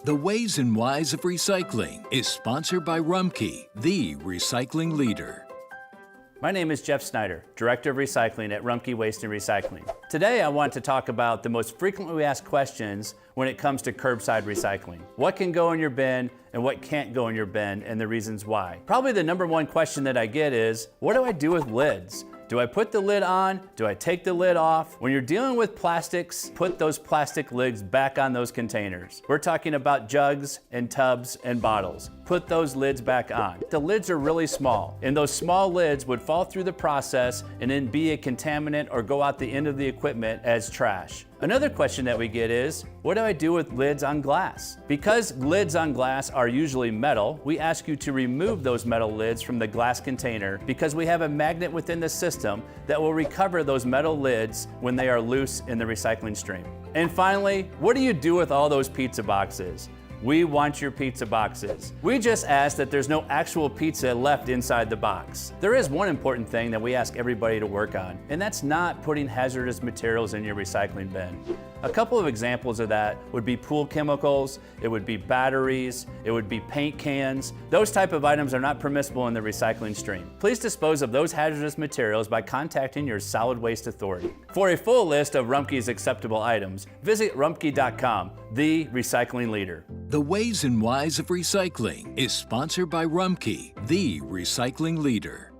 The Ways and Whys of Recycling is sponsored by Rumpke, the recycling leader. My name is Jeff Snyder, Director of Recycling at Rumpke Waste and Recycling. Today I want to talk about the most frequently asked questions when it comes to curbside recycling. What can go in your bin and what can't go in your bin and the reasons why. Probably the number one question that I get is, what do I do with lids? Do I put the lid on? Do I take the lid off? When you're dealing with plastics, put those plastic lids back on those containers. We're talking about jugs and tubs and bottles. Put those lids back on. The lids are really small, and those small lids would fall through the process and then be a contaminant or go out the end of the equipment as trash. Another question that we get is, what do I do with lids on glass? Because lids on glass are usually metal, we ask you to remove those metal lids from the glass container because we have a magnet within the system that will recover those metal lids when they are loose in the recycling stream. And finally, what do you do with all those pizza boxes? We want your pizza boxes. We just ask that there's no actual pizza left inside the box. There is one important thing that we ask everybody to work on, and that's not putting hazardous materials in your recycling bin. A couple of examples of that would be pool chemicals, it would be batteries, it would be paint cans. Those type of items are not permissible in the recycling stream. Please dispose of those hazardous materials by contacting your solid waste authority. For a full list of Rumpke's acceptable items, visit rumpke.com, the recycling leader. The Ways and Whys of Recycling is sponsored by Rumpke, the recycling leader.